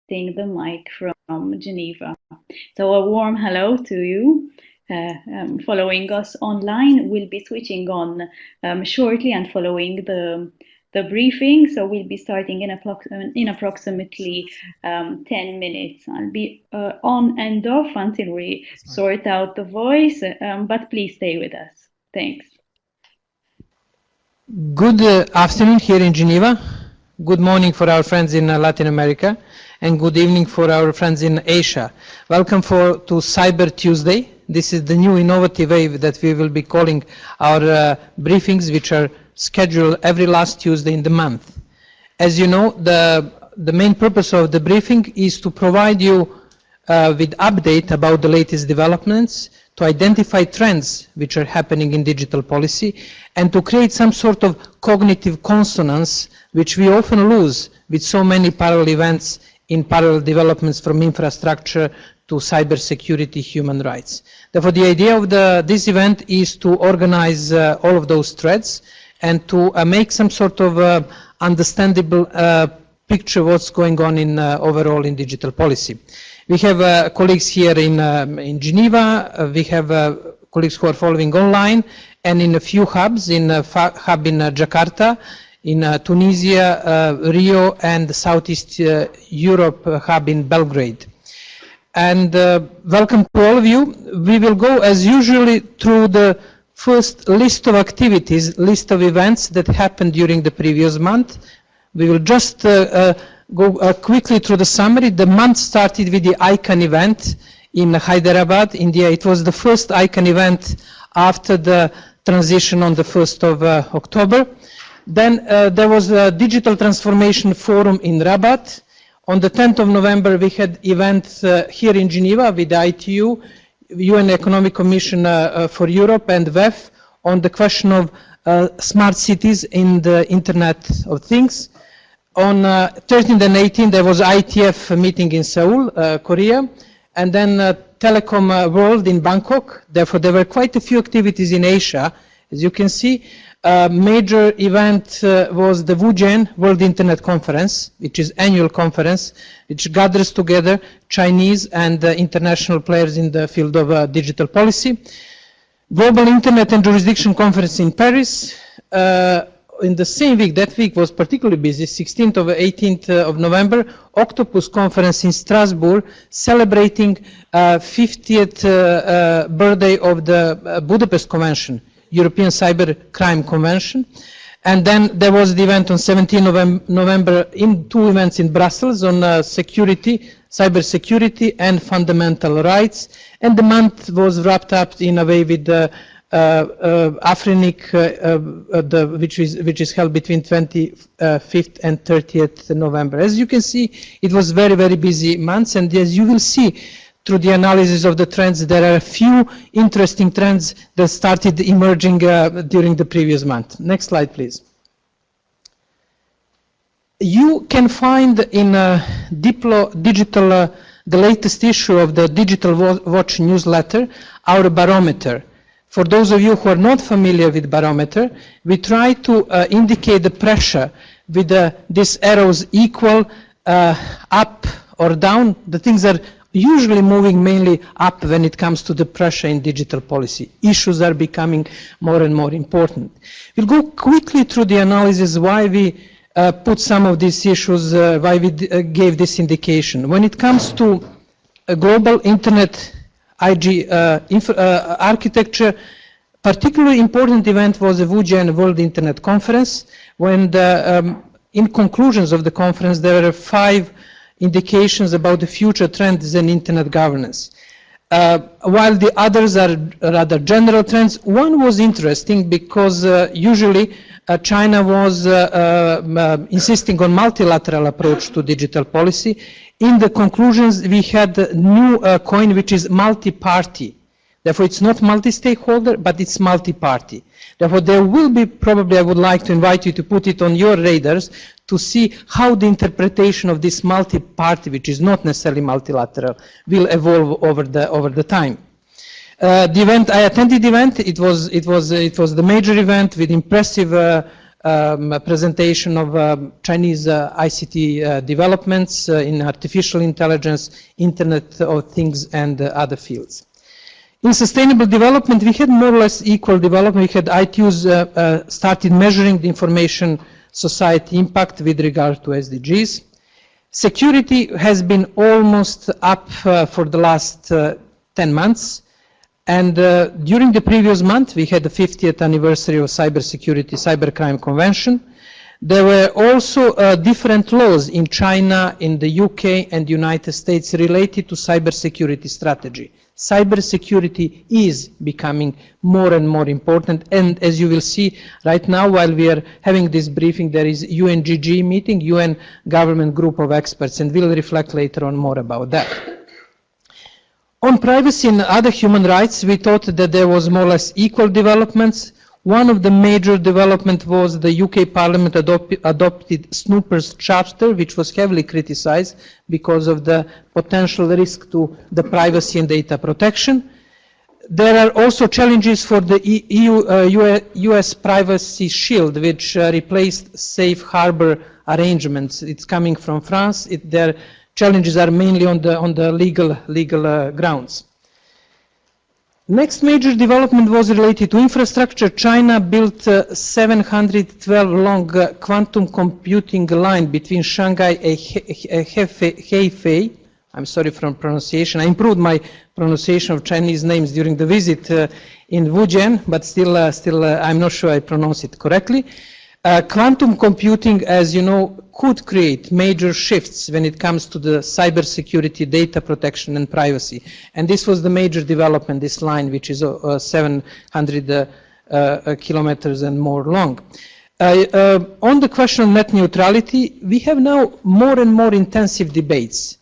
the mic from Geneva. So a warm hello to you. Following us online, we'll be switching on shortly and following the briefing. So we'll be starting in approximately 10 minutes. I'll be on and off until we sort out the voice, but please stay with us. Thanks. Good afternoon here in Geneva. Good morning for our friends in Latin America, and good evening for our friends in Asia. Welcome to Cyber Tuesday. This is the new innovative wave that we will be calling our briefings, which are scheduled every last Tuesday in the month. As you know, the main purpose of the briefing is to provide you with update about the latest developments, to identify trends which are happening in digital policy, and to create some sort of cognitive consonance which we often lose with so many parallel events in parallel developments from infrastructure to cybersecurity, human rights. Therefore, the idea of this event is to organize all of those threads and to make some sort of understandable picture of what's going on in overall in digital policy. We have colleagues here in Geneva. We have colleagues who are following online and in a few hubs, in a hub in Jakarta, in Tunisia, Rio, and the Southeast Europe hub in Belgrade. And welcome to all of you. We will go as usually through the first list of activities, list of events that happened during the previous month. We will just go quickly through the summary. The month started with the ICANN event in Hyderabad, India. It was the first ICANN event after the transition on the 1st of October. Then there was a Digital Transformation Forum in Rabat. On the 10th of November, we had events here in Geneva with the ITU, UN Economic Commission for Europe, and WEF on the question of smart cities in the Internet of Things. On 13th and 18th, there was ITF meeting in Seoul, Korea, and then Telecom World in Bangkok. Therefore, there were quite a few activities in Asia. As you can see, a major event was the WUJEN World Internet Conference, which is annual conference, which gathers together Chinese and international players in the field of digital policy. Global Internet and Jurisdiction Conference in Paris. In the same week, that week was particularly busy, 16th or 18th of November, Octopus Conference in Strasbourg, celebrating 50th birthday of the Budapest Convention, European Cyber Crime Convention. And then there was the event on 17th November, two events in Brussels on security, cyber security and fundamental rights. And the month was wrapped up in a way with the Afrinic, which is held between 25th and 30th November. As you can see, it was very, very busy months, and as you will see through the analysis of the trends, there are a few interesting trends that started emerging during the previous month. Next slide, please. You can find in digital, the latest issue of the Digital Watch newsletter, our barometer. For those of you who are not familiar with barometer, we try to indicate the pressure with these arrows equal, up or down. The things are usually moving mainly up when it comes to the pressure in digital policy. Issues are becoming more and more important. We'll go quickly through the analysis why we put some of these issues, why we gave this indication. When it comes to a global internet architecture, particularly important event was the WUJEN World Internet Conference, when in conclusions of the conference there were 5 indications about the future trends in internet governance. While the others are rather general trends, one was interesting because usually China was insisting on multilateral approach to digital policy. In the conclusions, we had a new coin, which is multi-party. Therefore, it's not multi-stakeholder, but it's multi-party. Therefore, there will be, probably I would like to invite you to put it on your radars to see how the interpretation of this multi-party, which is not necessarily multilateral, will evolve over the time. The event, I attended the event, it was the major event with impressive presentation of Chinese ICT developments in artificial intelligence, Internet of Things, and other fields. In sustainable development, we had more or less equal development. We had ITUs started measuring the information society impact with regard to SDGs. Security has been almost up for the last 10 months. And during the previous month, we had the 50th anniversary of Cybercrime Convention. There were also different laws in China, in the UK, and the United States related to cybersecurity strategy. Cybersecurity is becoming more and more important, and as you will see right now while we are having this briefing, there is UNGG meeting, UN Government Group of Experts, and we'll reflect later on more about that. On privacy and other human rights, we thought that there was more or less equal developments. One of the major developments was the UK Parliament adopted Snoopers Charter, which was heavily criticized because of the potential risk to the privacy and data protection. There are also challenges for the US Privacy Shield, which replaced safe harbor arrangements. It's coming from France. Their challenges are mainly on the legal grounds. Next major development was related to infrastructure. China built a 712 long quantum computing line between Shanghai and Hefei. I'm sorry for pronunciation. I improved my pronunciation of Chinese names during the visit in Wujian, but still I'm not sure I pronounce it correctly. Quantum computing, as you know, could create major shifts when it comes to the cybersecurity, data protection, and privacy. And this was the major development, this line, which is 700 kilometers and more long. On the question of net neutrality, we have now more and more intensive debates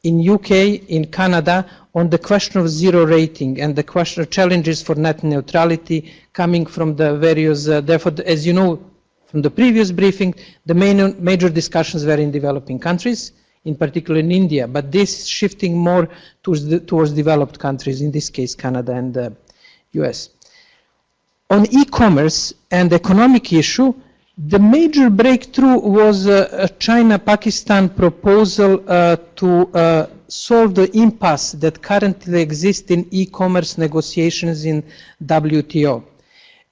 in UK, in Canada, on the question of zero rating and the question of challenges for net neutrality coming from the various, therefore, as you know, from the previous briefing, the major discussions were in developing countries, in particular in India, but this is shifting more towards developed countries, in this case Canada and the US. On e-commerce and economic issue, the major breakthrough was a China-Pakistan proposal to solve the impasse that currently exists in e-commerce negotiations in WTO.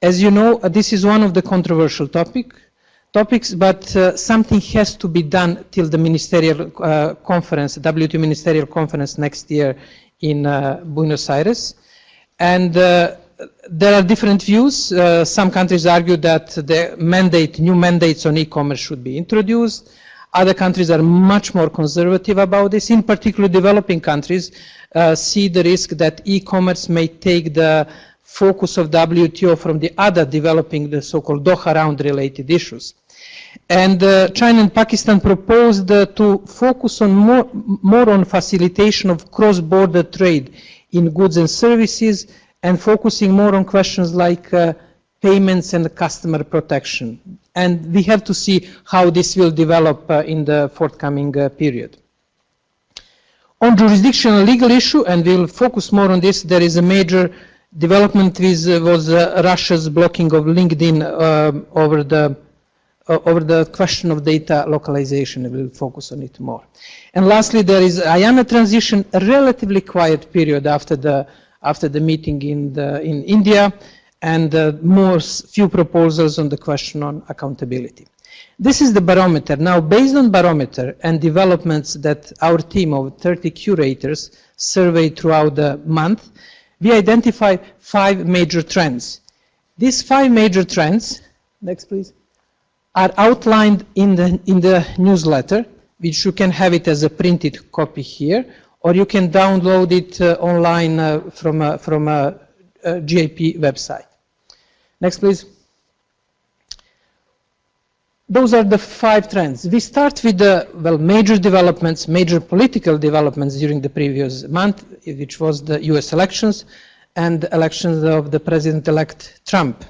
As you know, this is one of the controversial topics, but something has to be done till the ministerial conference, WTO ministerial conference next year in Buenos Aires. And there are different views. Some countries argue that the new mandates on e-commerce should be introduced. Other countries are much more conservative about this. In particular, developing countries see the risk that e-commerce may take the focus of WTO from the other developing, the so-called Doha round related issues. And China and Pakistan proposed to focus on more on facilitation of cross-border trade in goods and services, and focusing more on questions like payments and customer protection. And we have to see how this will develop in the forthcoming period. On jurisdictional legal issue, and we'll focus more on this, there is a major development was Russia's blocking of LinkedIn over the question of data localization. We'll focus on it more. And lastly, there is IANA transition, a relatively quiet period after the meeting in India, and few proposals on the question on accountability. This is the barometer. Now, based on barometer and developments that our team of 30 curators surveyed throughout the month, we identify 5 major trends. These 5 major trends, next please, are outlined in the newsletter, which you can have it as a printed copy here, or you can download it online from a GIP website. Next please. Those are the 5 trends. We start with the major developments, major political developments during the previous month, which was the US elections and the elections of the President-elect Trump.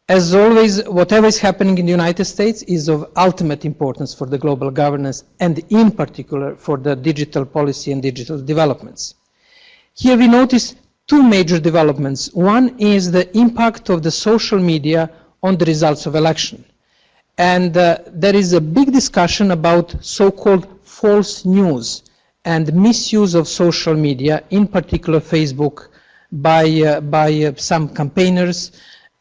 As always, whatever is happening in the United States is of ultimate importance for the global governance, and in particular for the digital policy and digital developments. Here we notice 2 major developments. One is the impact of the social media on the results of election. And there is a big discussion about so-called false news and misuse of social media, in particular Facebook, by some campaigners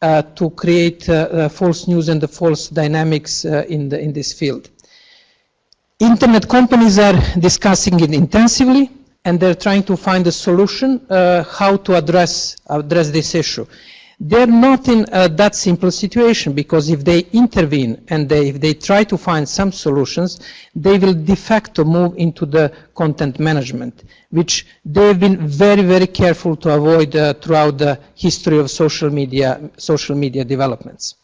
to create false news and the false dynamics in this field. Internet companies are discussing it intensively, and they're trying to find a solution how to address this issue. They're not in that simple situation, because if they intervene and if they try to find some solutions, they will de facto move into the content management, which they've been very, very careful to avoid throughout the history of social media developments.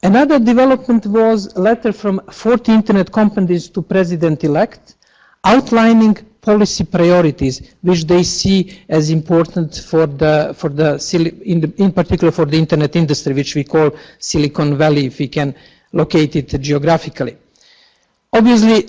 Another development was a letter from 40 internet companies to President-elect, outlining policy priorities which they see as important in particular for the internet industry, which we call Silicon Valley, if we can locate it geographically. Obviously,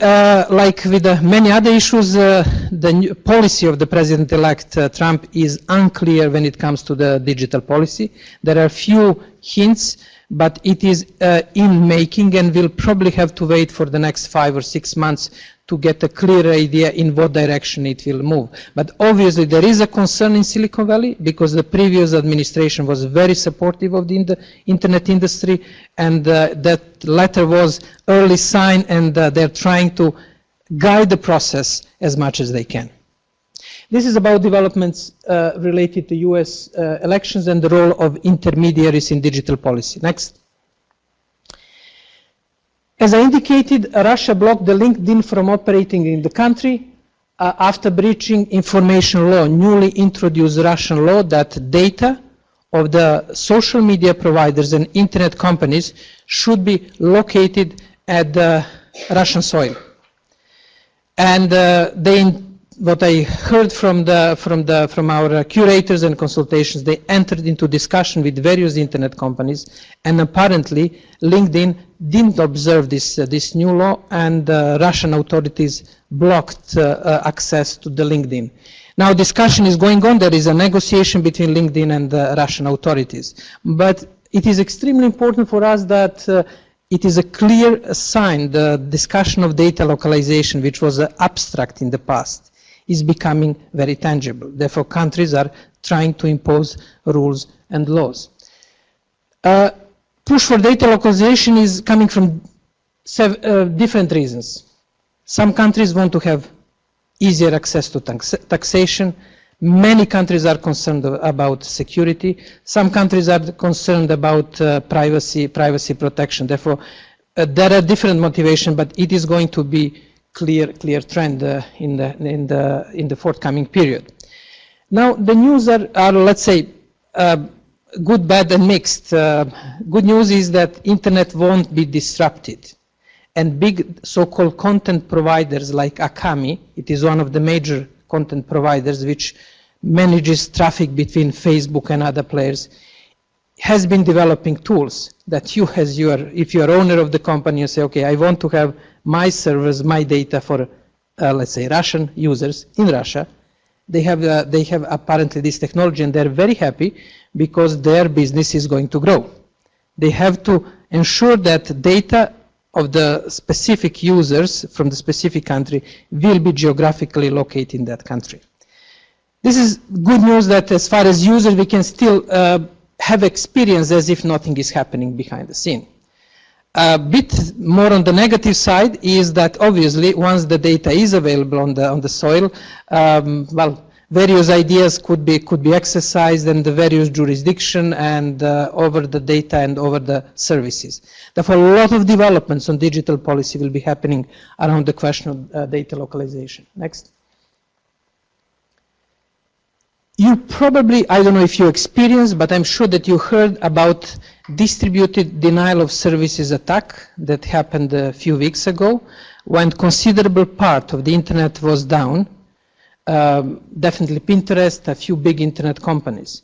like with many other issues, the new policy of the President-elect Trump is unclear when it comes to the digital policy. There are few hints, but it is in making, and we'll probably have to wait for the next 5 or 6 months to get a clear idea in what direction it will move. But obviously there is a concern in Silicon Valley, because the previous administration was very supportive of the internet industry, and that letter was early sign, and they're trying to guide the process as much as they can. This is about developments related to US elections and the role of intermediaries in digital policy. Next. As I indicated, Russia blocked the LinkedIn from operating in the country after breaching information law, newly introduced Russian law that data of the social media providers and internet companies should be located at the Russian soil. And what I heard from our curators and consultations, they entered into discussion with various internet companies, and apparently LinkedIn didn't observe this new law, and Russian authorities blocked access to the LinkedIn. Now discussion is going on. There is a negotiation between LinkedIn and the Russian authorities. But it is extremely important for us that it is a clear sign the discussion of data localization, which was abstract in the past, is becoming very tangible. Therefore, countries are trying to impose rules and laws. Push for data localization is coming from different reasons. Some countries want to have easier access to taxation. Many countries are concerned about security. Some countries are concerned about privacy protection. Therefore, there are different motivations, but it is going to be clear trend in the forthcoming period. Now, the news are let's say, good, bad, and mixed. Good news is that internet won't be disrupted, and big so-called content providers like Akami, it is one of the major content providers which manages traffic between Facebook and other players, has been developing tools that you, if you are owner of the company, you say, okay, I want to have my servers, my data for, let's say, Russian users in Russia. They have apparently this technology, and they're very happy because their business is going to grow. They have to ensure that data of the specific users from the specific country will be geographically located in that country. This is good news that as far as users, we can still have experience as if nothing is happening behind the scene. A bit more on the negative side is that obviously once the data is available on the soil, well, various ideas could be exercised in the various jurisdiction and over the data and over the services. Therefore, a lot of developments on digital policy will be happening around the question of data localization. Next. You probably, I don't know if you experienced, but I'm sure that you heard about distributed denial of services attack that happened a few weeks ago when considerable part of the internet was down. Definitely Pinterest, a few big internet companies.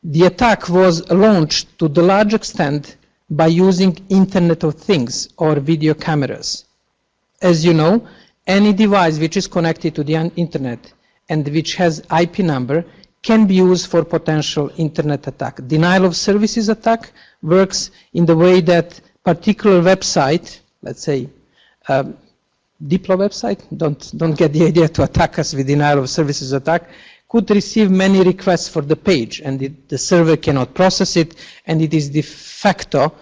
The attack was launched to the large extent by using Internet of Things or video cameras. As you know, any device which is connected to the internet and which has IP number can be used for potential internet attack. Denial of services attack works in the way that particular website, let's say Diplo website, don't get the idea to attack us with denial of services attack, could receive many requests for the page, and the server cannot process it, and it is de facto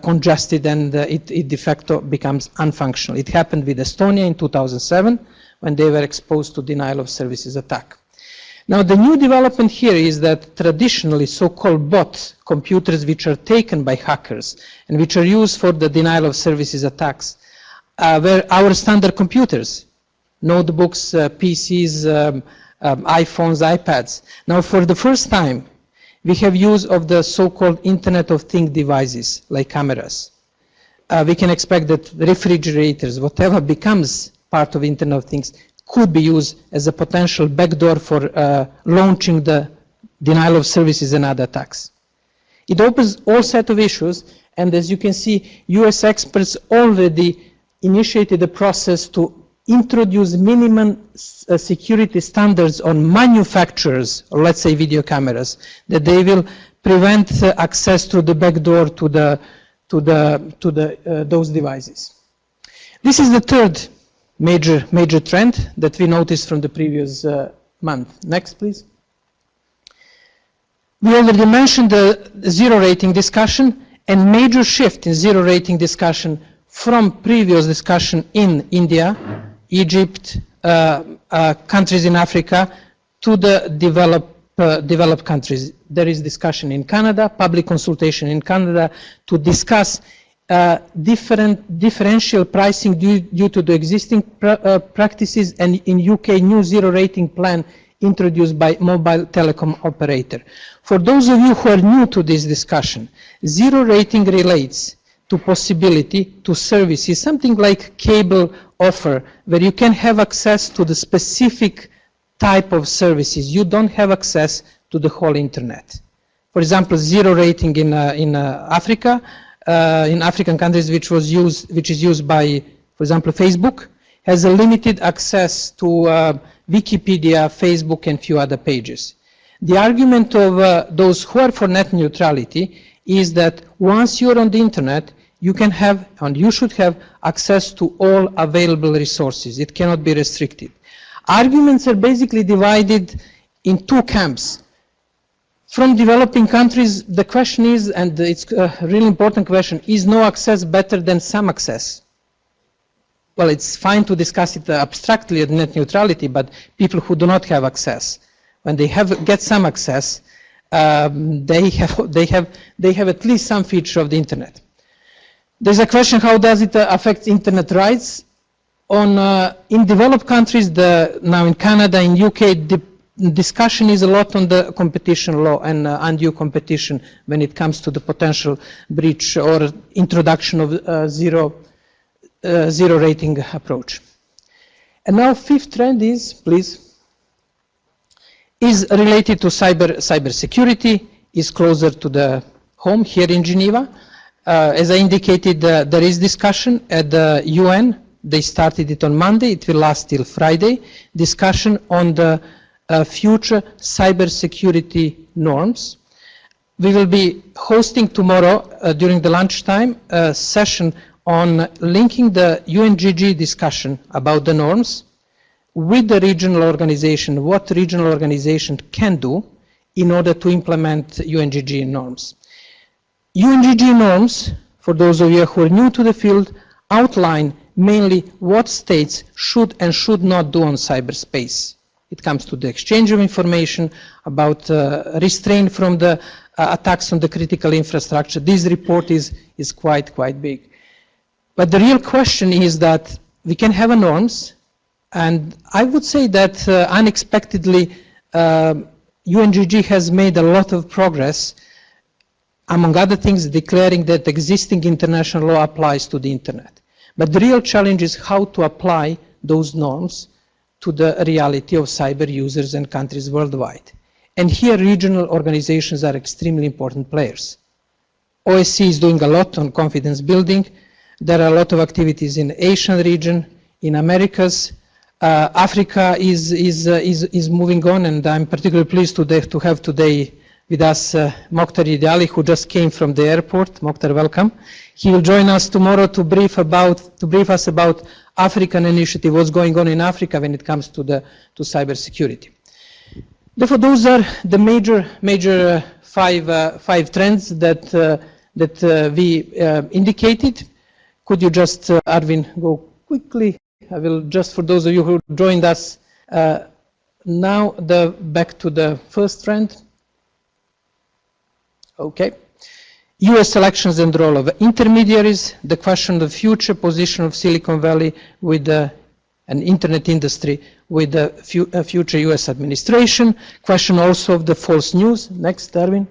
congested, and it de facto becomes unfunctional. It happened with Estonia in 2007 when they were exposed to denial of services attack. Now the new development here is that traditionally so-called bot computers which are taken by hackers and which are used for the denial of services attacks were our standard computers, notebooks, PCs, iPhones, iPads. Now for the first time we have use of the so-called Internet of Things devices like cameras. We can expect that refrigerators, whatever becomes part of Internet of Things, could be used as a potential backdoor for launching the denial of services and other attacks. It opens all set of issues, and as you can see, US experts already initiated a process to introduce minimum security standards on manufacturers, or let's say video cameras, that they will prevent access through the backdoor to those devices. This is the third major trend that we noticed from the previous month. Next, please. We already mentioned the zero rating discussion, and major shift in zero rating discussion from previous discussion in India, Egypt, countries in Africa, to the developed countries. There is discussion in Canada, public consultation in Canada to discuss differential pricing due to the existing practices, and in UK new zero rating plan introduced by mobile telecom operator. For those of you who are new to this discussion, zero rating relates to possibility to services, something like cable offer, where you can have access to the specific type of services. You don't have access to the whole internet. For example, zero rating in Africa, in African countries, which is used by, for example, Facebook, has a limited access to Wikipedia, Facebook, and few other pages. The argument of those who are for net neutrality is that once you're on the internet, you can have, and you should have, access to all available resources. It cannot be restricted. Arguments are basically divided in two camps. From developing countries, the question is, and it's a really important question, is no access better than some access? Well, it's fine to discuss it abstractly at net neutrality, but people who do not have access, when they get some access, they have at least some feature of the internet. There's a question, how does it affect internet rights? In developed countries, now in Canada, in UK, the discussion is a lot on the competition law and undue competition when it comes to the potential breach or introduction of zero rating approach. And now fifth trend is, please, is related to cyber security, is closer to the home here in Geneva. As I indicated, there is discussion at the UN. They started it on Monday. It will last till Friday. Discussion on the future cybersecurity norms. We will be hosting tomorrow during the lunchtime a session on linking the UNGG discussion about the norms with the regional organization, what regional organization can do in order to implement UNGG norms. UNGG norms, for those of you who are new to the field, outline mainly what states should and should not do on cyberspace. It comes to the exchange of information, about restraint from the attacks on the critical infrastructure. This report is quite big. But the real question is that we can have norms, and I would say that unexpectedly UNGG has made a lot of progress, among other things declaring that existing international law applies to the internet. But the real challenge is how to apply those norms to the reality of cyber users and countries worldwide. And here regional organizations are extremely important players. OSCE is doing a lot on confidence building. There are a lot of activities in the Asian region, in Americas. Africa is moving on, and I'm particularly pleased to have today with us Mokhtar Ideali, who just came from the airport. Mokhtar, welcome. He will join us tomorrow to brief us about African initiative, what's going on in Africa when it comes to cybersecurity. Therefore, those are the major five trends that we indicated. Could you just, Arvin, go quickly? I will just, for those of you who joined us now, back to the first trend. Okay. US elections and role of intermediaries, the question of the future position of Silicon Valley with an internet industry with a future US administration, question also of the false news. Next, Darwin.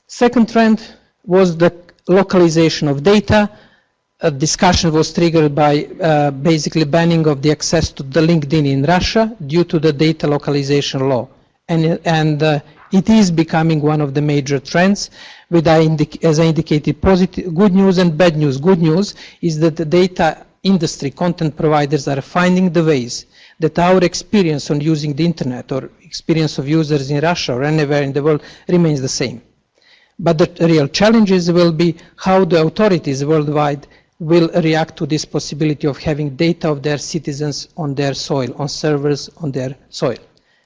Second trend was the localization of data. A discussion was triggered by basically banning of the access to the LinkedIn in Russia due to the data localization law. And it is becoming one of the major trends, with, as I indicated, positive, good news and bad news. Good news is that the data industry content providers are finding the ways that our experience on using the internet or experience of users in Russia or anywhere in the world remains the same. But the real challenges will be how the authorities worldwide will react to this possibility of having data of their citizens on their soil, on servers on their soil.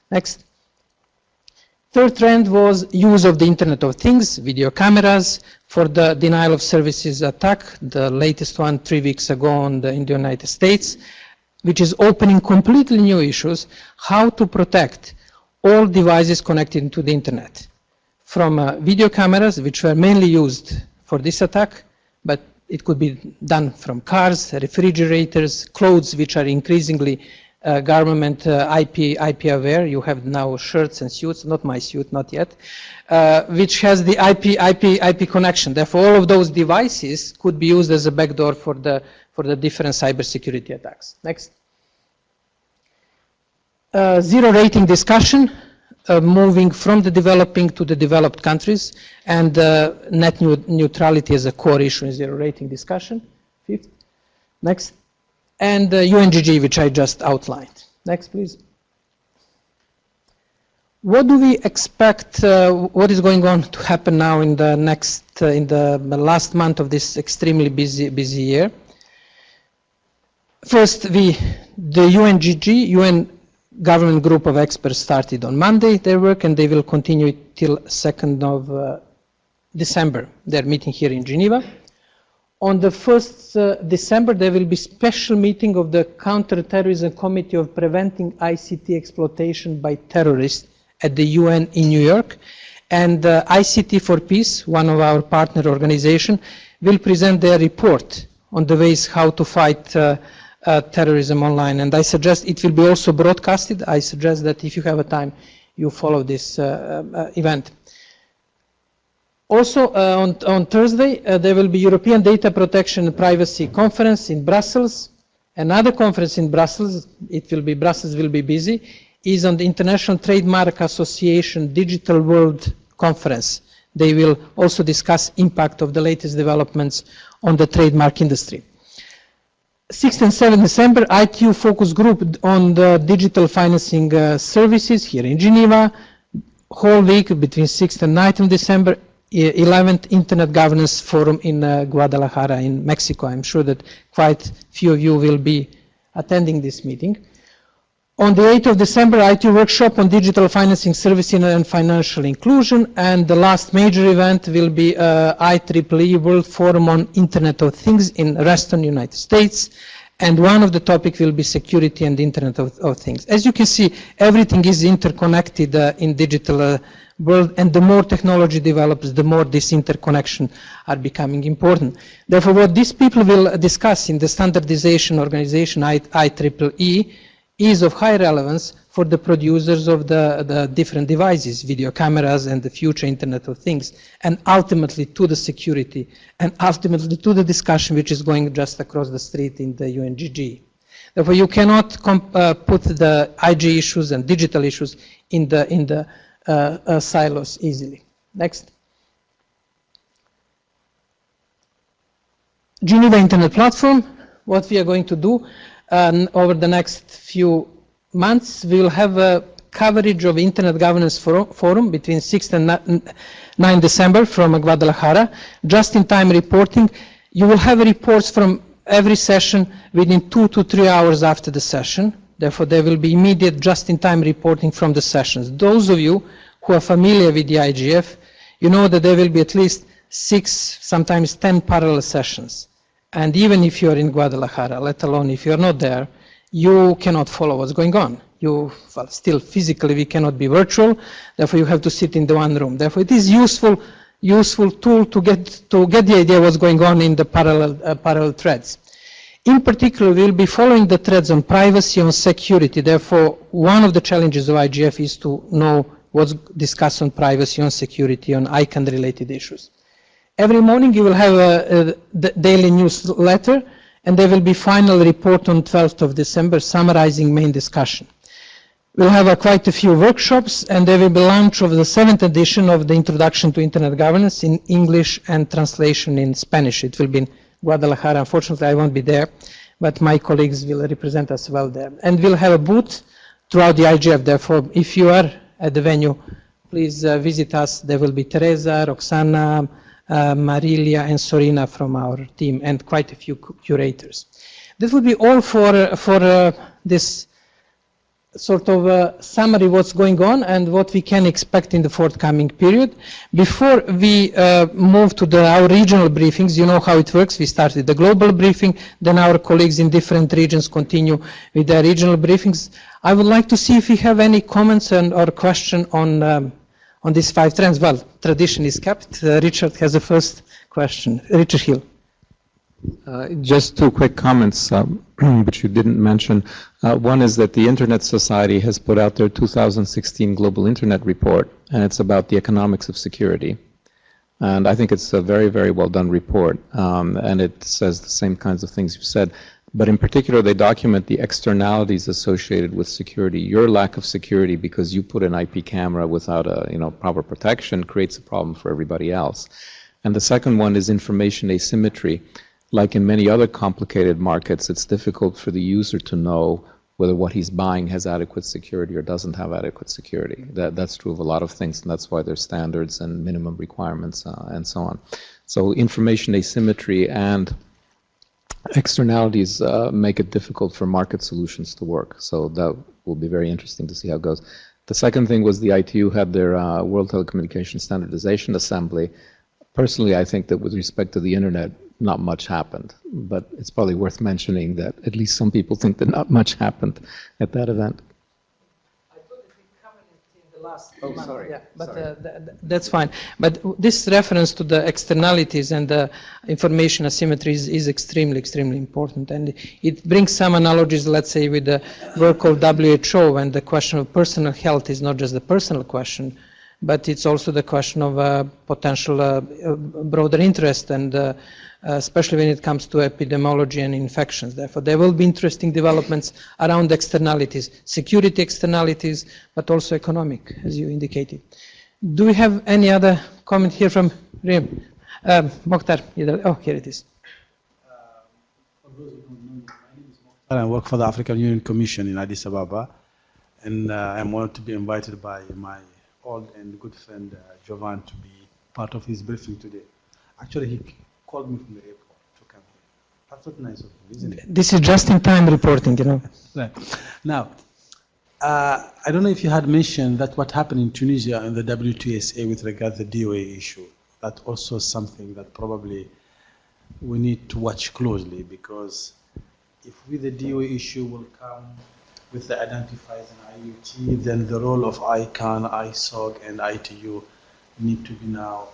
Next. Third trend was use of the Internet of Things, video cameras, for the denial of services attack, the latest one 3 weeks ago in the United States, which is opening completely new issues, how to protect all devices connected to the Internet. From video cameras, which were mainly used for this attack, but it could be done from cars, refrigerators, clothes, which are increasingly government IP aware. You have now shirts and suits, not my suit, not yet, which has the IP connection. Therefore, all of those devices could be used as a backdoor for the different cybersecurity attacks. Next. Zero rating discussion, moving from the developing to the developed countries, and net neutrality as a core issue in zero rating discussion. Fifth. Next. And UNGG, which I just outlined. Next, please. What do we expect, what is going on to happen now in the last month of this extremely busy year? First, the UNGG, UN government group of experts, started on Monday their work, and they will continue till 2nd of December. They're meeting here in Geneva. On the 1st December, there will be special meeting of the Counterterrorism Committee of Preventing ICT Exploitation by Terrorists at the UN in New York. And ICT for Peace, one of our partner organizations, will present their report on the ways how to fight terrorism online. And I suggest it will be also broadcasted. I suggest that if you have a time, you follow this event. Also, on Thursday, there will be European Data Protection and Privacy Conference in Brussels. Another conference in Brussels, Brussels will be busy, is on the International Trademark Association Digital World Conference. They will also discuss impact of the latest developments on the trademark industry. 6th and 7th December, ITU focus group on the digital financing services here in Geneva. Whole week between 6th and 9th of December. 11th Internet Governance Forum in Guadalajara in Mexico. I'm sure that quite few of you will be attending this meeting. On the 8th of December, ITU workshop on digital financing services and financial inclusion, and the last major event will be IEEE World Forum on Internet of Things in Reston, United States, and one of the topics will be security and Internet of Things. As you can see, everything is interconnected in digital world, and the more technology develops, the more this interconnection are becoming important. Therefore, what these people will discuss in the standardization organization IEEE is of high relevance for the producers of the different devices, video cameras and the future Internet of Things, and ultimately to the security, and ultimately to the discussion which is going just across the street in the UNGG. Therefore, you cannot put the IG issues and digital issues in the silos easily. Next. Geneva Internet Platform, what we are going to do. over the next few months, we will have a coverage of Internet Governance Forum between 6th and 9 December from Guadalajara, just-in-time reporting. You will have reports from every session within 2 to 3 hours after the session. Therefore, there will be immediate just-in-time reporting from the sessions. Those of you who are familiar with the IGF, you know that there will be at least 6, sometimes 10 parallel sessions. And even if you are in Guadalajara, let alone if you are not there, you cannot follow what's going on. Well, still physically we cannot be virtual, therefore you have to sit in the one room. Therefore it is useful tool to get the idea what's going on in the parallel threads. In particular, we'll be following the threads on privacy, on security. Therefore, one of the challenges of IGF is to know what's discussed on privacy, on security, on ICANN-related issues. Every morning you will have a daily newsletter, and there will be final report on 12th of December summarizing main discussion. We'll have quite a few workshops, and there will be launch of the 7th edition of the Introduction to Internet Governance in English and translation in Spanish. It will be in Guadalajara. Unfortunately, I won't be there, but my colleagues will represent us well there. And we'll have a booth throughout the IGF. Therefore, if you are at the venue, please visit us. There will be Teresa, Roxana, Marilia, and Sorina from our team, and quite a few curators. This will be all for this sort of summary what's going on and what we can expect in the forthcoming period. Before we move to our regional briefings, you know how it works. We start with the global briefing, then our colleagues in different regions continue with their regional briefings. I would like to see if we have any comments or question on these 5 trends. Well, tradition is kept. Richard has the first question. Richard Hill. Just 2 quick comments, which you didn't mention. One is that the Internet Society has put out their 2016 Global Internet Report, and it's about the economics of security. And I think it's a very, very well done report, and it says the same kinds of things you said. But in particular, they document the externalities associated with security. Your lack of security because you put an IP camera without a proper protection creates a problem for everybody else. And the second one is information asymmetry. Like in many other complicated markets, it's difficult for the user to know whether what he's buying has adequate security or doesn't have adequate security. That's true of a lot of things, and that's why there's standards and minimum requirements and so on. So information asymmetry and externalities make it difficult for market solutions to work. So that will be very interesting to see how it goes. The second thing was the ITU had their World Telecommunications Standardization Assembly. Personally, I think that with respect to the Internet, not much happened, but it's probably worth mentioning that at least some people think that not much happened at that event. I thought that we covered it in the last month. Sorry. Yeah, but that's fine. But this reference to the externalities and the information asymmetries is extremely, extremely important, and it brings some analogies, let's say, with the work of WHO, and the question of personal health is not just the personal question, but it's also the question of potential broader interest, and especially when it comes to epidemiology and infections. Therefore, there will be interesting developments around externalities, security externalities, but also economic, as you indicated. Do we have any other comment here from Rim? Mokhtar, oh, here it is. For those who don't know me, my name is Mokhtar. I work for the African Union Commission in Addis Ababa, and I'm honored to be invited by my old and good friend Jovan to be part of his briefing today. Actually, he called me from the airport to come here. That's not nice of him, isn't it? This is just-in-time reporting, you know. Right. Now, I don't know if you had mentioned that what happened in Tunisia and the WTSA with regard to the DOA issue. That's also something that probably we need to watch closely, because if with the DOA issue will come with the identifiers and IoT, then the role of ICANN, ISOG, and ITU need to be now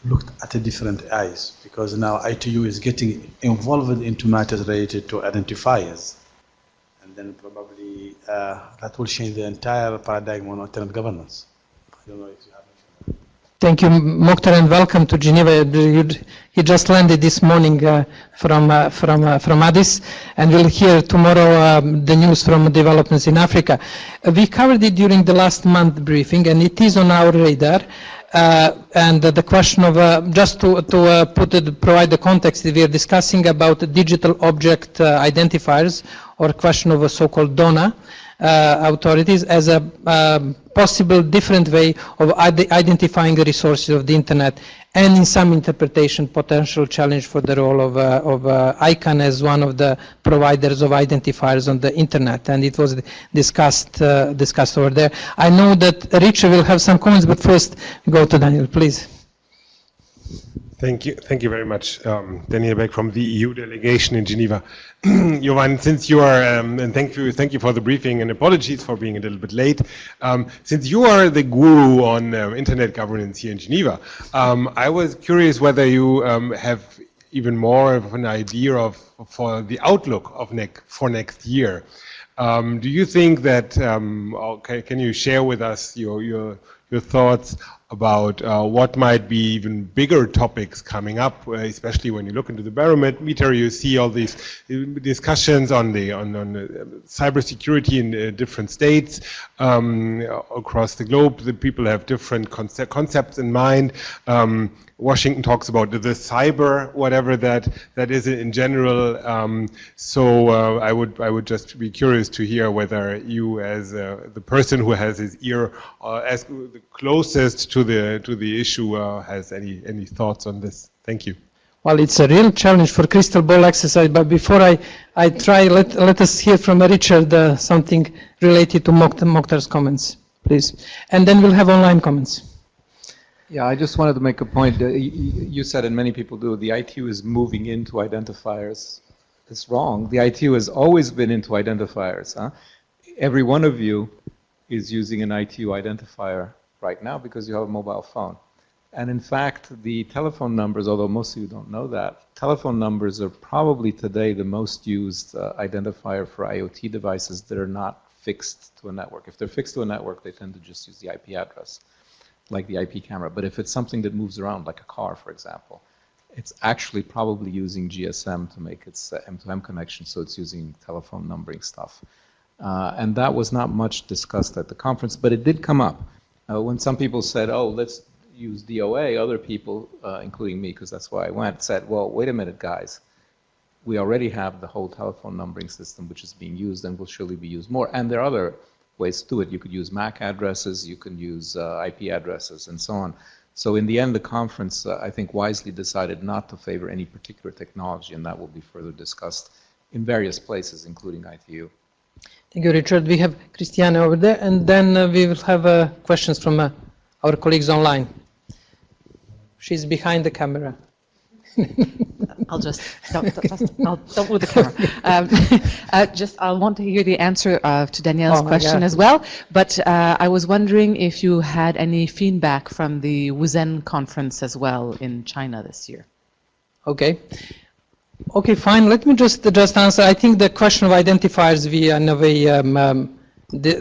looked at a different eyes, because now ITU is getting involved into matters related to identifiers, and then probably that will change the entire paradigm on internet governance. I don't know if you have mentioned that. Thank you, Mokhtar, and welcome to Geneva. He just landed this morning from Addis, and we'll hear tomorrow the news from developments in Africa. We covered it during the last month briefing, and it is on our radar. And the question of, just to provide the context, we are discussing about digital object identifiers, or question of a so-called DONA authorities as a possible different way of identifying the resources of the internet, and in some interpretation potential challenge for the role of ICANN as one of the providers of identifiers on the internet, and it was discussed over there. I know that Richard will have some comments, but first go to Daniel, please. Thank you very much. Daniel Beck from the EU delegation in Geneva. Jovan, since you are, and thank you for the briefing, and apologies for being a little bit late. Since you are the guru on internet governance here in Geneva, I was curious whether you have even more of an idea for the outlook of for next year. Do you think that, can you share with us your thoughts about what might be even bigger topics coming up, especially when you look into the barometer, you see all these discussions on cybersecurity in different states across the globe. The people have different concepts in mind. Washington talks about the cyber, whatever that is in general. So I would just be curious to hear whether you, as the person who has his ear as the closest to the issue, has any thoughts on this. Thank you. Well, it's a real challenge for crystal ball exercise, but before I try, let us hear from Richard something related to Mokhtar's comments, please. And then we'll have online comments. Yeah, I just wanted to make a point. You said, and many people do, the ITU is moving into identifiers. It's wrong. The ITU has always been into identifiers. Huh? Every one of you is using an ITU identifier right now because you have a mobile phone. And in fact, the telephone numbers, although most of you don't know that, telephone numbers are probably today the most used identifier for IoT devices that are not fixed to a network. If they're fixed to a network, they tend to just use the IP address, like the IP camera. But if it's something that moves around, like a car, for example, it's actually probably using GSM to make its M2M connection, so it's using telephone numbering stuff. And that was not much discussed at the conference, but it did come up. When some people said, oh, let's use DOA, other people, including me, because that's why I went, said, well, wait a minute, guys. We already have the whole telephone numbering system, which is being used and will surely be used more. And there are other ways to do it. You could use MAC addresses, you can use IP addresses, and so on. So in the end, the conference, I think, wisely decided not to favor any particular technology, and that will be further discussed in various places, including ITU. Thank you, Richard. We have Christiane over there, and then we will have questions from our colleagues online. She's behind the camera. I'll just don't move the camera. I want to hear the answer to Danielle's question as well. But I was wondering if you had any feedback from the Wuzhen conference as well in China this year. Okay. Okay, fine. Let me just answer. I think the question of identifiers we in a way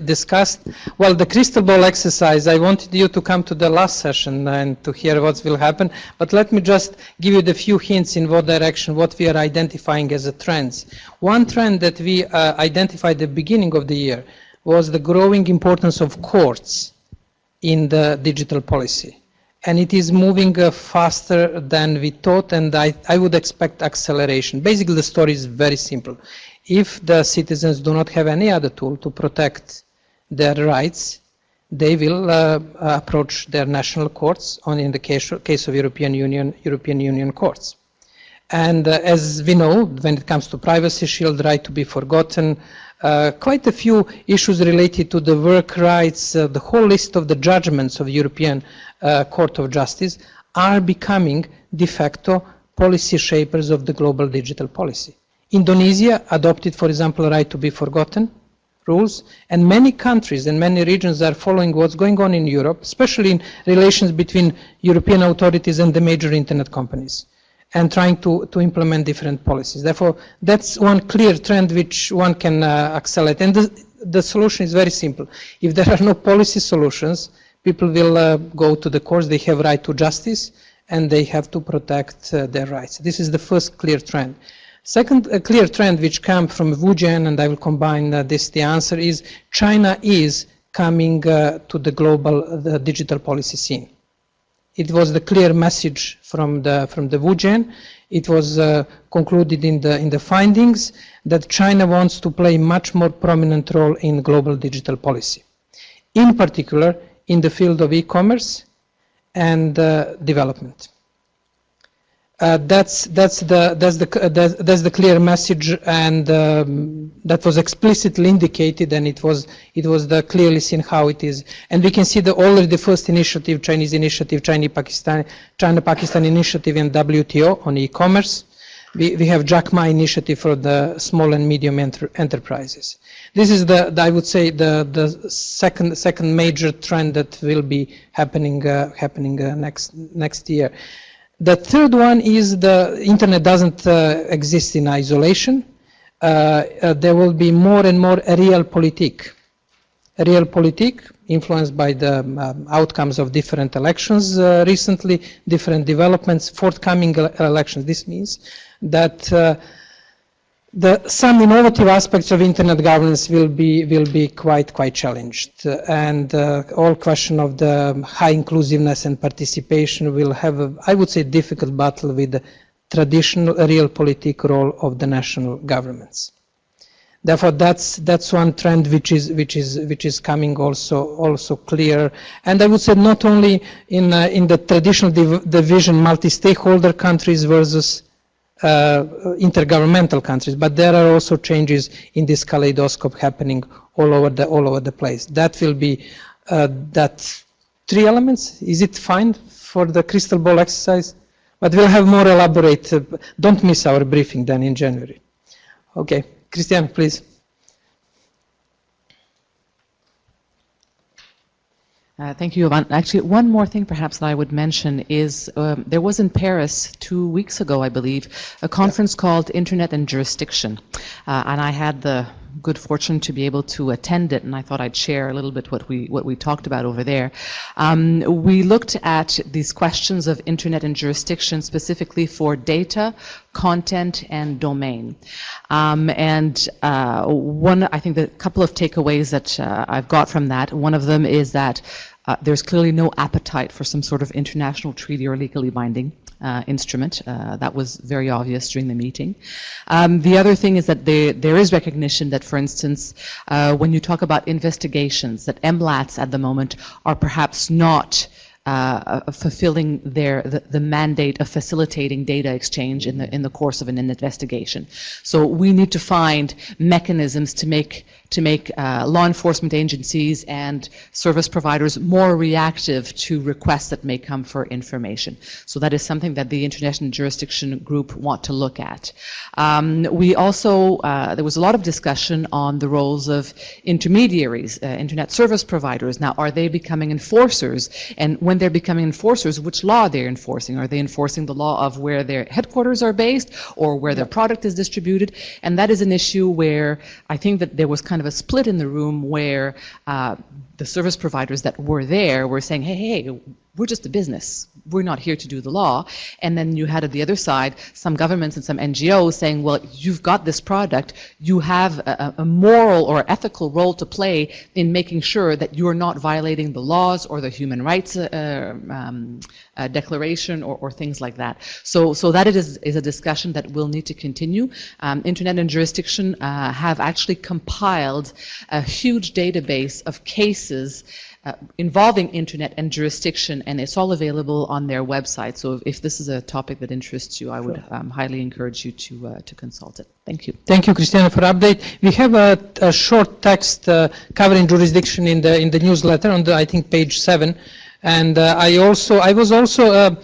discussed. Well, the crystal ball exercise, I wanted you to come to the last session and to hear what will happen, but let me just give you the few hints in what direction, what we are identifying as a trends. One trend that we identified at the beginning of the year was the growing importance of courts in the digital policy. And it is moving faster than we thought, and I would expect acceleration. Basically, the story is very simple. If the citizens do not have any other tool to protect their rights, they will approach their national courts, only in the case of European Union courts. And as we know, when it comes to privacy shield, right to be forgotten, quite a few issues related to the work rights, the whole list of the judgments of European Court of Justice are becoming de facto policy shapers of the global digital policy. Indonesia adopted, for example, right to be forgotten rules, and many countries and many regions are following what's going on in Europe, especially in relations between European authorities and the major internet companies, and trying to implement different policies. Therefore, that's one clear trend which one can accelerate. And the solution is very simple. If there are no policy solutions, people will go to the courts, they have right to justice, and they have to protect their rights. This is the first clear trend. Second clear trend which comes from Wuzhen, and I will combine the answer is China is coming to the global digital policy scene. It was the clear message from the WGEN. It was concluded in the findings that China wants to play a much more prominent role in global digital policy, in particular in the field of e-commerce and development. That's the clear message, and that was explicitly indicated, and it was clearly seen how it is. And we can see already the first initiative, Chinese initiative, China-Pakistan initiative in WTO on e-commerce. We have Jack Ma initiative for the small and medium enterprises. This is I would say the second major trend that will be happening next year. The third one is the internet doesn't exist in isolation. There will be more and more realpolitik influenced by the outcomes of different elections recently, different developments, forthcoming elections. This means that some innovative aspects of internet governance will be quite challenged, and all question of the high inclusiveness and participation will have I would say difficult battle with the traditional realpolitik role of the national governments. Therefore, that's one trend which is coming also clear, and I would say not only in the traditional division multi-stakeholder countries versus intergovernmental countries, but there are also changes in this kaleidoscope happening all over the place. That will be that three elements. Is it fine for the crystal ball exercise? But we'll have more elaborate. Don't miss our briefing then in January. Okay, Christian, please. Thank you, Ivan. Actually, one more thing perhaps that I would mention is there was in Paris 2 weeks ago, I believe, a conference called Internet and Jurisdiction. And I had the good fortune to be able to attend it, and I thought I'd share a little bit what we talked about over there. We looked at these questions of internet and jurisdiction specifically for data, content, and domain. I think the couple of takeaways that I've got from that, one of them is that there's clearly no appetite for some sort of international treaty or legally binding instrument. That was very obvious during the meeting. The other thing is that there is recognition that, for instance, when you talk about investigations, that MLATs at the moment are perhaps not fulfilling the mandate of facilitating data exchange in the course of an investigation. So we need to find mechanisms to make law enforcement agencies and service providers more reactive to requests that may come for information. So that is something that the International Jurisdiction Group want to look at. We also, there was a lot of discussion on the roles of intermediaries, internet service providers. Now, are they becoming enforcers? And when they're becoming enforcers, which law are they enforcing? Are they enforcing the law of where their headquarters are based or where their product is distributed? And that is an issue where I think that there was kind of a split in the room where the service providers that were there were saying, hey, we're just a business. We're not here to do the law. And then you had at the other side some governments and some NGOs saying, well, you've got this product. You have a moral or ethical role to play in making sure that you're not violating the laws or the human rights declaration or things like that. So that is a discussion that will need to continue. Internet and Jurisdiction have actually compiled a huge database of cases involving internet and jurisdiction, and it's all available on their website. So if this is a topic that interests you, I would highly encourage you to consult it. Thank you. Thank you, Christiana, for update. We have a short text covering jurisdiction in the newsletter on I think page 7, and I was also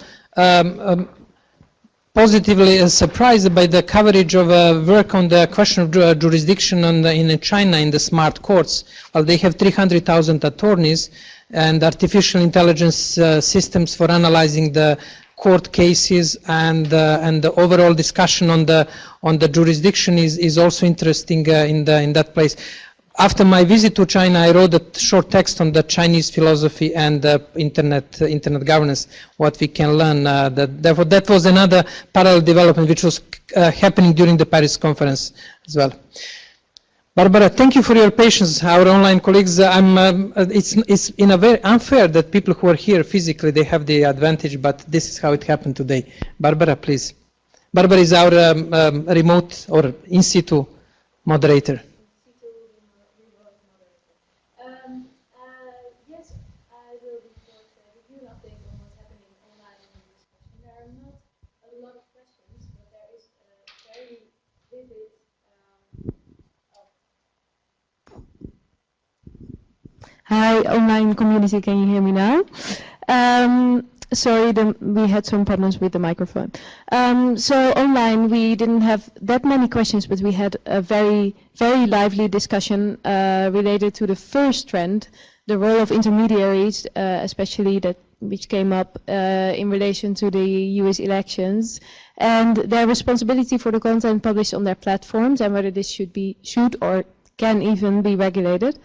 positively surprised by the coverage of work on the question of jurisdiction in China in the smart courts. Well, they have 300,000 attorneys and artificial intelligence systems for analyzing the court cases, and the overall discussion on the jurisdiction is also interesting in that place. After my visit to China, I wrote a short text on the Chinese philosophy and internet governance, what we can learn. Therefore, that was another parallel development which was happening during the Paris conference as well. Barbara, thank you for your patience. Our online colleagues, it's in a very unfair that people who are here physically, they have the advantage, but this is how it happened today. Barbara, please. Barbara is our remote or in situ moderator. Yes, I will report review and update on what's happening online in the discussion. There are not a lot of questions, but there is a very vivid Hi, online community, can you hear me now? Sorry, we had some problems with the microphone. So online, we didn't have that many questions, but we had a very, very lively discussion related to the first trend, the role of intermediaries, especially that which came up in relation to the US elections, and their responsibility for the content published on their platforms, and whether this should or can even be regulated.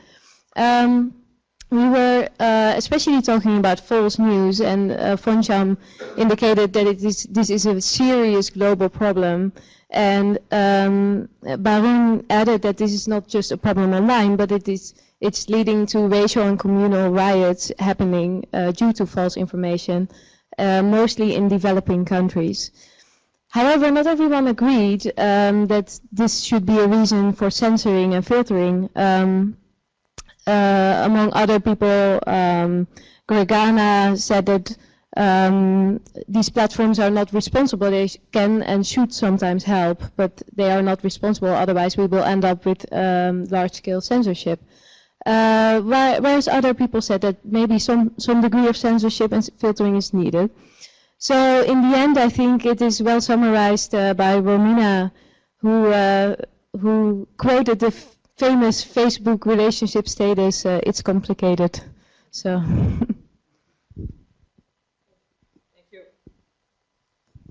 We were especially talking about false news, and Foncham indicated that this is a serious global problem, and Barun added that this is not just a problem online, but it's leading to racial and communal riots happening due to false information, mostly in developing countries. However, not everyone agreed that this should be a reason for censoring and filtering. Among other people, Gregana said that these platforms are not responsible. They can and should sometimes help, but they are not responsible. Otherwise, we will end up with large-scale censorship. Whereas other people said that maybe some degree of censorship and filtering is needed. So in the end, I think it is well summarized by Romina, who quoted the famous Facebook relationship status, it's complicated. So.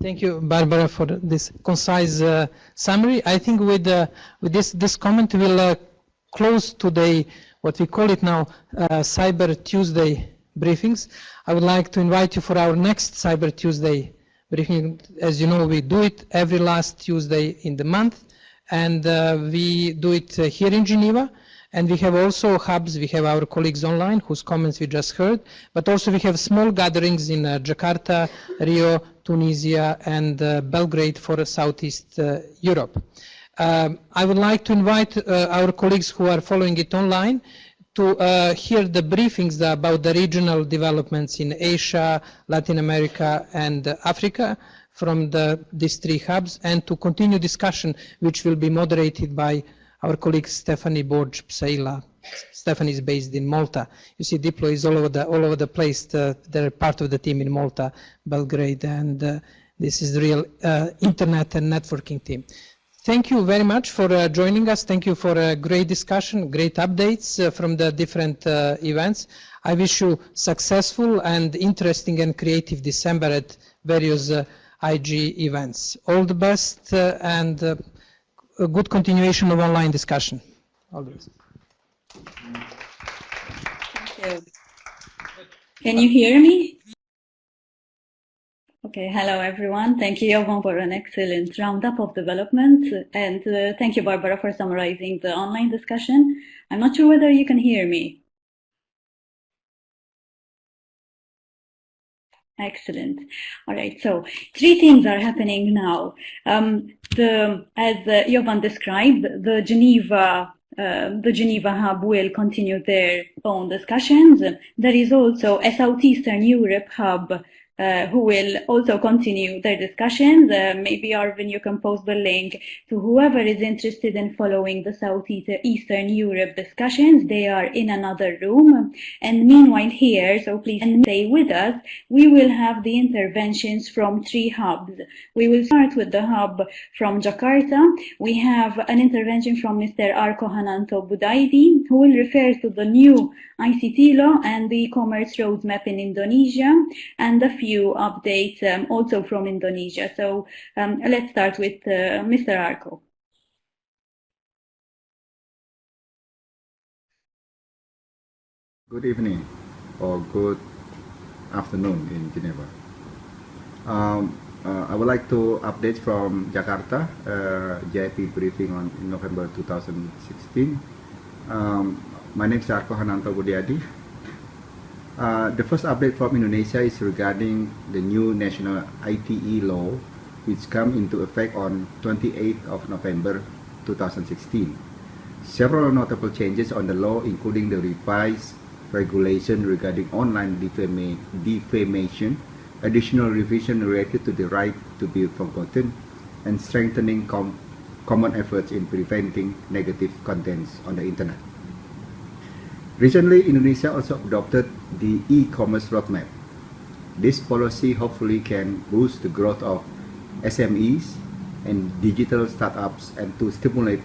Thank you, Barbara, for this concise summary. I think with this comment, we'll close today, what we call it now, Cyber Tuesday briefings. I would like to invite you for our next Cyber Tuesday briefing. As you know, we do it every last Tuesday in the month. And we do it here in Geneva, and we have also hubs. We have our colleagues online whose comments we just heard, but also we have small gatherings in Jakarta, Rio, Tunisia, and Belgrade for Southeast Europe. I would like to invite our colleagues who are following it online to hear the briefings about the regional developments in Asia, Latin America, and Africa from these three hubs, and to continue discussion, which will be moderated by our colleague Stephanie Borg-Psaila. Stephanie is based in Malta. You see, Diplo is all over the place. They're part of the team in Malta, Belgrade, and this is the real internet and networking team. Thank you very much for joining us. Thank you for a great discussion, great updates from the different events. I wish you successful and interesting and creative December at various IG events. All the best and a good continuation of online discussion. All the best. Thank you. Can you hear me? Okay, hello everyone. Thank you, Jovan, for an excellent roundup of development, and thank you, Barbara, for summarizing the online discussion. I'm not sure whether you can hear me. Excellent. All right, so three things are happening now. As Jovan described, the Geneva Hub will continue their own discussions. There is also a Southeastern Europe Hub who will also continue their discussions. Maybe Arvin, you can post the link to whoever is interested in following the Southeastern Europe discussions. They are in another room. And meanwhile here, so please stay with us, we will have the interventions from three hubs. We will start with the hub from Jakarta. We have an intervention from Mr. Arko Hananto Budaidi, who will refer to the new ICT law and the e-commerce roadmap in Indonesia, and a few updates also from Indonesia. So let's start with Mr. Arko. Good evening or good afternoon in Geneva. I would like to update from Jakarta, GIP briefing on in November 2016. My name is Arko Hananto Budiadi. The first update from Indonesia is regarding the new national ITE law, which come into effect on 28th of November 2016. Several notable changes on the law, including the revised regulation regarding online defamation, additional revision related to the right to be forgotten, and strengthening common efforts in preventing negative contents on the internet. Recently, Indonesia also adopted the e-commerce roadmap. This policy hopefully can boost the growth of SMEs and digital startups and to stimulate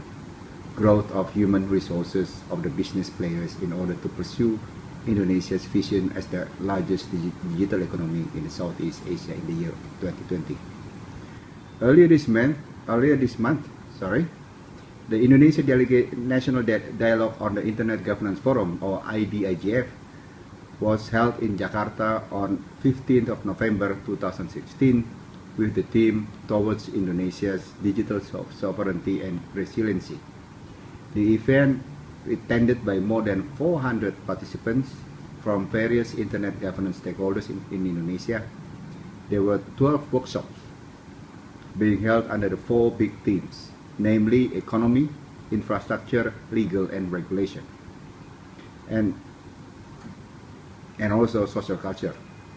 growth of human resources of the business players in order to pursue Indonesia's vision as the largest digital economy in Southeast Asia in the year 2020. Earlier this month, the Indonesia National Dialogue on the Internet Governance Forum, or IGBriefings, was held in Jakarta on 15th of November 2016 with the theme Towards Indonesia's Digital Sovereignty and Resiliency. The event attended by more than 400 participants from various internet governance stakeholders in Indonesia. There were 12 workshops being held under the 4 big themes, namely economy, infrastructure, legal and regulation, and also social culture,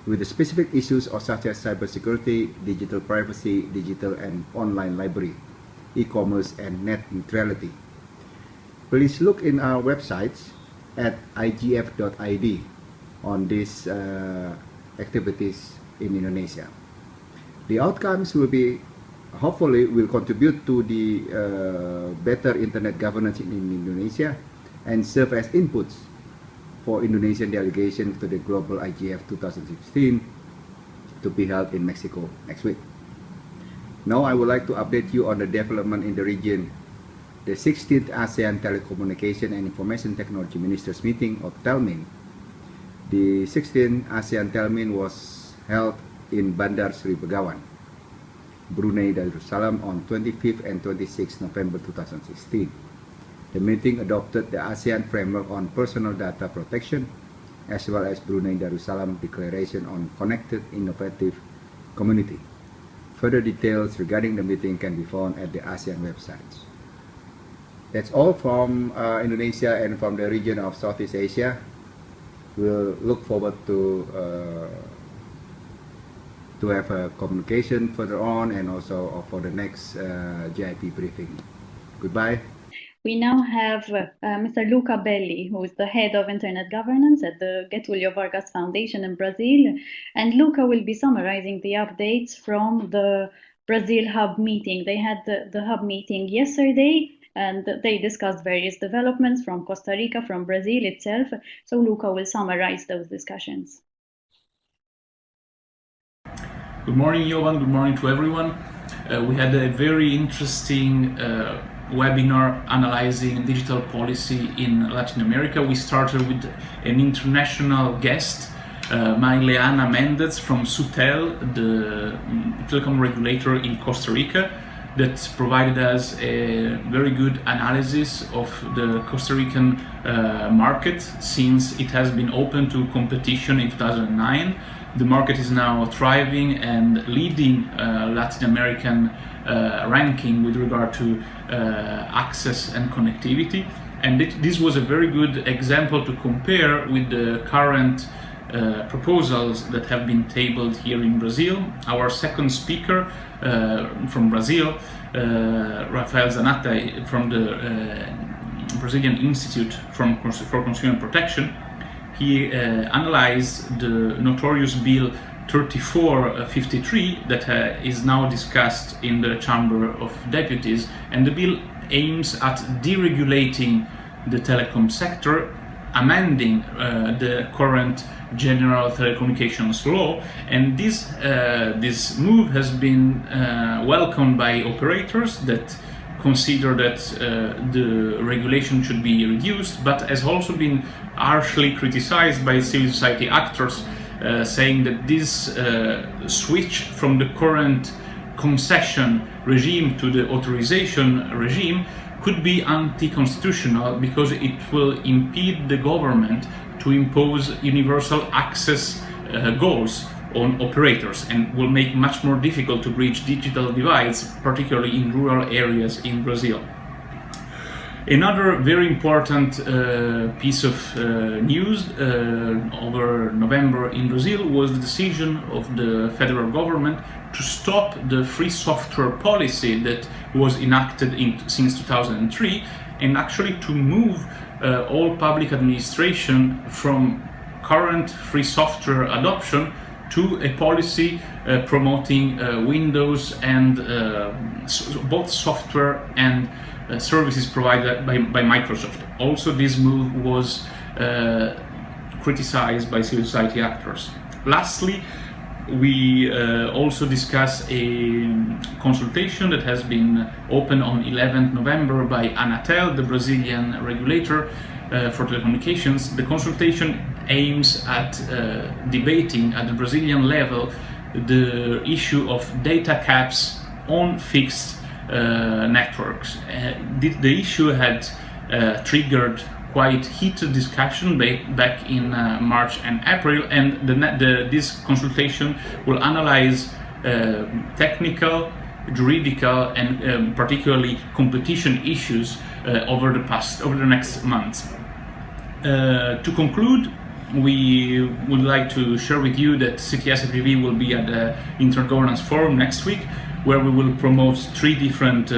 with the specific issues such as cybersecurity, digital privacy, digital and online library, e-commerce and net neutrality. Please look in our websites at igf.id on these activities in Indonesia. The outcomes will be, hopefully, will contribute to the better internet governance in Indonesia and serve as inputs for Indonesian delegation to the Global IGF 2016 to be held in Mexico next week. Now I would like to update you on the development in the region. The 16th ASEAN Telecommunication and Information Technology Ministers Meeting, or TELMIN. The 16th ASEAN TELMIN was held in Bandar Sri Begawan, Brunei Darussalam on 25th and 26th November 2016. The meeting adopted the ASEAN Framework on Personal Data Protection, as well as Brunei Darussalam Declaration on Connected Innovative Community. Further details regarding the meeting can be found at the ASEAN websites. That's all from Indonesia and from the region of Southeast Asia. We'll look forward to have a communication further on and also for the next GIP briefing. Goodbye. We now have Mr. Luca Belli, who is the head of Internet Governance at the Getulio Vargas Foundation in Brazil. And Luca will be summarizing the updates from the Brazil Hub meeting. They had the Hub meeting yesterday, and they discussed various developments from Costa Rica, from Brazil itself. So Luca will summarize those discussions. Good morning, Jovan. Good morning to everyone. We had a very interesting webinar analyzing digital policy in Latin America. We started with an international guest, Maileana Mendez from SUTEL, the telecom regulator in Costa Rica, that provided us a very good analysis of the Costa Rican market since it has been open to competition in 2009. The market is now thriving and leading Latin American ranking with regard to access and connectivity. And this was a very good example to compare with the current proposals that have been tabled here in Brazil. Our second speaker from Brazil, Rafael Zanata from the Brazilian Institute for Consumer Protection, he analyzed the notorious Bill 3453 that is now discussed in the Chamber of Deputies, and the bill aims at deregulating the telecom sector, amending the current general telecommunications law, and this move has been welcomed by operators that consider that the regulation should be reduced, but has also been harshly criticized by civil society actors saying that this switch from the current concession regime to the authorization regime could be anti-constitutional because it will impede the government to impose universal access goals on operators and will make much more difficult to bridge digital divides, particularly in rural areas in Brazil. Another very important piece of news over November in Brazil was the decision of the federal government to stop the free software policy that was enacted since 2003 and actually to move all public administration from current free software adoption to a policy promoting Windows and both software and services provided by Microsoft. Also, this move was criticized by civil society actors. Lastly, we also discuss a consultation that has been opened on 11th November by Anatel, the Brazilian regulator for telecommunications. The consultation aims at debating at the Brazilian level the issue of data caps on fixed networks. The issue had triggered quite heated discussion back in March and April, and this consultation will analyze technical, juridical, and particularly competition issues over the next months. To conclude, we would like to share with you that CTS-FGV will be at the InternetGovernance Forum next week, where we will promote 3 different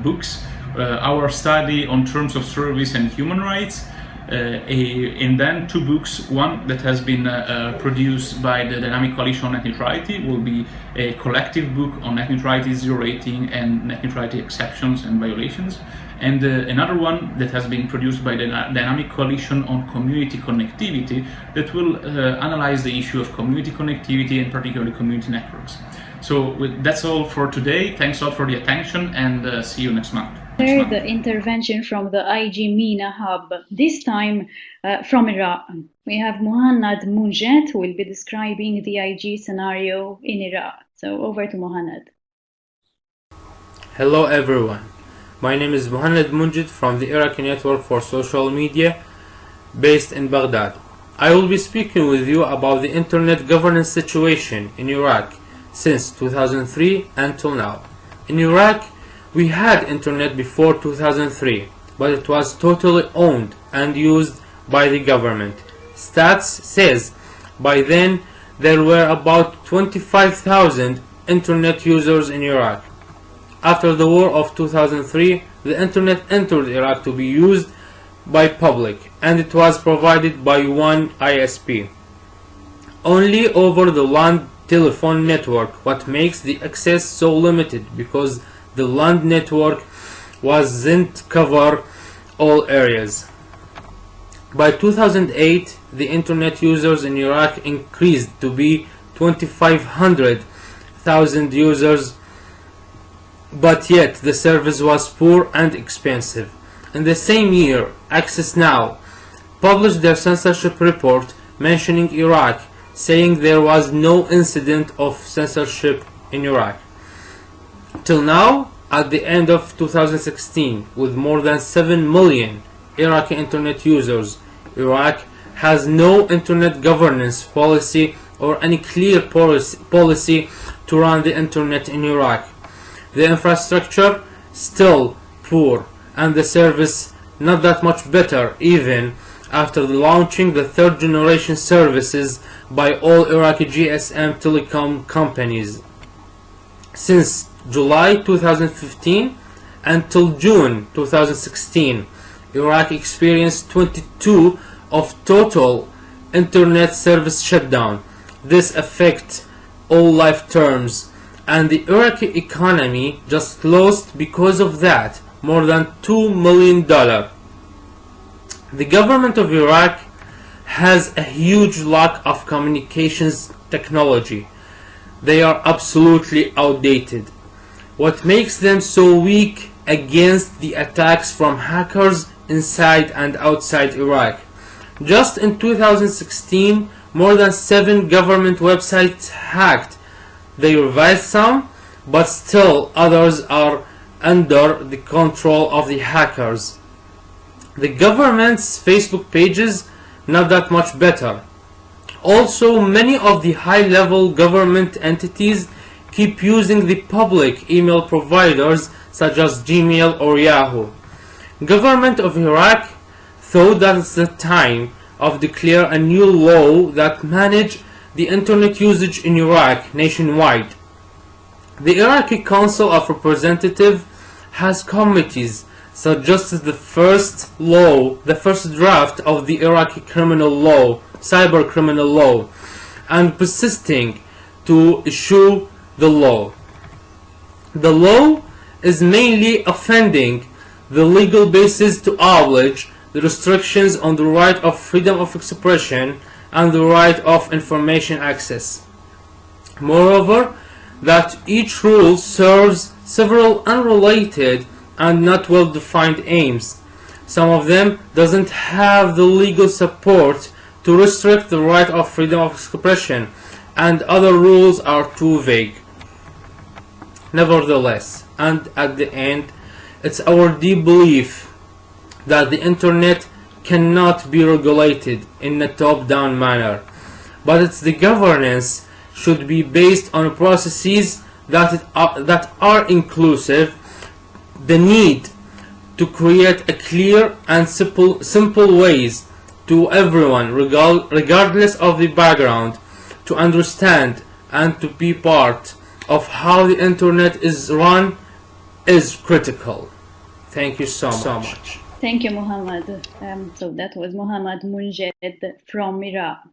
books. Our study on terms of service and human rights, and then 2 books. One that has been produced by the Dynamic Coalition on Net Neutrality will be a collective book on net neutrality, zero rating, and net neutrality exceptions and violations. And another one that has been produced by the Dynamic Coalition on Community Connectivity that will analyze the issue of community connectivity and particularly community networks. So that's all for today. Thanks a lot for the attention, and see you next month. The intervention from the IG MENA hub, this time from Iraq. We have Muhannad Munjet, who will be describing the IG scenario in Iraq. So over to Muhannad. Hello everyone. My name is Muhannad Munjet from the Iraqi Network for Social Media based in Baghdad. I will be speaking with you about the internet governance situation in Iraq since 2003 until now. In Iraq, we had internet before 2003, but it was totally owned and used by the government. Stats says by then there were about 25,000 internet users in Iraq. After the war of 2003, the internet entered Iraq to be used by public, and it was provided by one ISP. Only over the land telephone network, what makes the access so limited, because the land network wasn't cover all areas. By 2008, the internet users in Iraq increased to be 2,500,000 users, but yet the service was poor and expensive. In the same year, Access Now published their censorship report mentioning Iraq, saying there was no incident of censorship in Iraq. Till now, at the end of 2016, with more than 7 million Iraqi internet users, Iraq has no internet governance policy or any clear policy to run the internet in Iraq. The infrastructure still poor, and the service not that much better even after launching the 3rd generation services by all Iraqi GSM telecom companies. Since July 2015 until June 2016, Iraq experienced 22 of total internet service shutdown. This affects all life terms, and the Iraqi economy just lost because of that more than $2 million. The government of Iraq has a huge lack of communications technology. They are absolutely outdated. What makes them so weak against the attacks from hackers inside and outside Iraq? Just in 2016, more than 7 government websites hacked. They revised some, but still others are under the control of the hackers. The government's Facebook pages, not that much better. Also, many of the high-level government entities keep using the public email providers such as Gmail or Yahoo. Government of Iraq thought that it's the time of declare a new law that manage the internet usage in Iraq nationwide. The Iraqi Council of Representatives has committees such as the first draft of the Iraqi criminal law, cyber criminal law, and persisting to issue the law. The law is mainly offending the legal basis to abolish the restrictions on the right of freedom of expression and the right of information access. Moreover, that each rule serves several unrelated and not well-defined aims. Some of them doesn't have the legal support to restrict the right of freedom of expression, and other rules are too vague. Nevertheless, and at the end, it's our deep belief that the internet cannot be regulated in a top-down manner, but its the governance should be based on processes that are inclusive, the need to create a clear and simple ways to everyone, regardless of the background, to understand and to be part of how the internet is run is critical. Thank you so much. Thank you, Muhammad. So that was Muhammad Munjed from Iraq.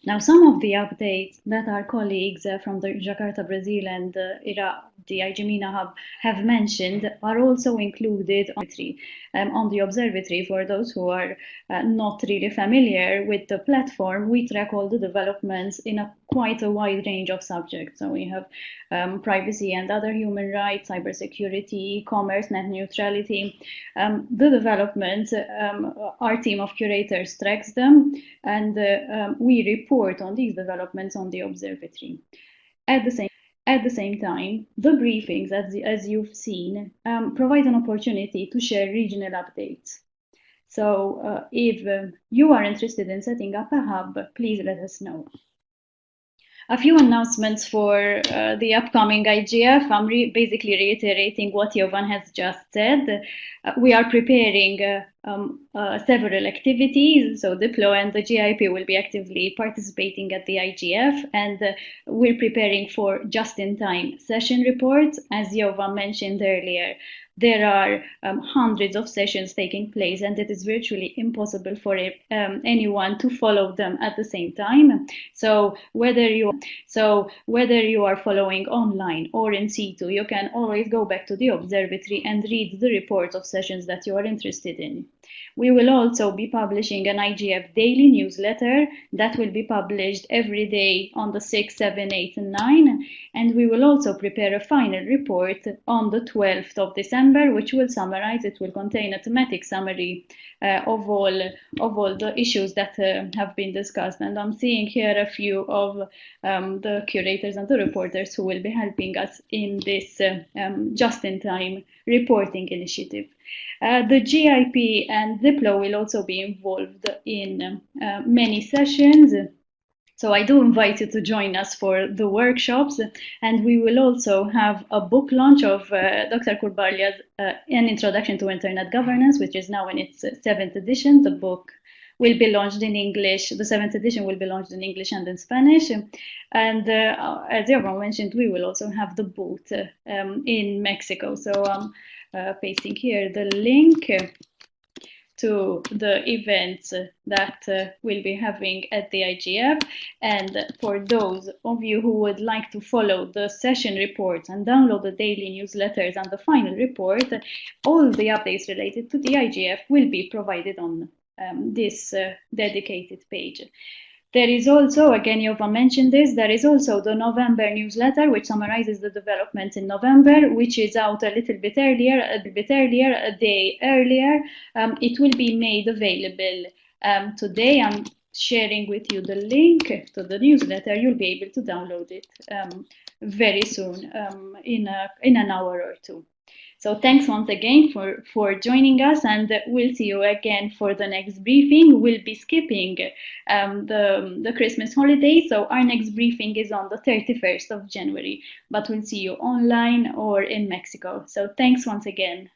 Now, some of the updates that our colleagues from the Jakarta, Brazil and Iraq, the IGMINA hub, have mentioned are also included on the observatory. For those who are not really familiar with the platform, we track all the developments in quite a wide range of subjects. So we have privacy and other human rights, cybersecurity, commerce, net neutrality. The developments, our team of curators tracks them, and we report on these developments on the observatory. At the same time, the briefings, as you've seen, provide an opportunity to share regional updates. So if you are interested in setting up a hub, please let us know. A few announcements for the upcoming IGF. I'm basically reiterating what Jovan has just said. We are preparing several activities. So Diplo and the GIP will be actively participating at the IGF, and we're preparing for just-in-time session reports. As Jovan mentioned earlier, there are hundreds of sessions taking place, and it is virtually impossible for anyone to follow them at the same time. So whether you are following online or in situ, you can always go back to the observatory and read the reports of sessions that you are interested in. We will also be publishing an IGF daily newsletter that will be published every day on the 6th, 7th, 8th, and 9th. And we will also prepare a final report on the 12th of December, which will summarize. It will contain a thematic summary of all the issues that have been discussed. And I'm seeing here a few of the curators and the reporters who will be helping us in this just-in-time reporting initiative. The GIP and Diplo will also be involved in many sessions. So I do invite you to join us for the workshops, and we will also have a book launch of Dr. Kurbalya's An Introduction to Internet Governance, which is now in its 7th edition. The book will be launched in English. The 7th edition will be launched in English and in Spanish. And as Jovan mentioned, we will also have the booth in Mexico. So I'm pasting here the link to the events that we'll be having at the IGF. And for those of you who would like to follow the session reports and download the daily newsletters and the final report, all the updates related to the IGF will be provided on this dedicated page. There is also, again, Jovan mentioned this, there is also the November newsletter, which summarizes the developments in November, which is out a little bit earlier, a day earlier. It will be made available today. I'm sharing with you the link to the newsletter. You'll be able to download it very soon, in an hour or two. So thanks once again for joining us, and we'll see you again for the next briefing. We'll be skipping the Christmas holiday, so our next briefing is on the 31st of January, but we'll see you online or in Mexico. So thanks once again.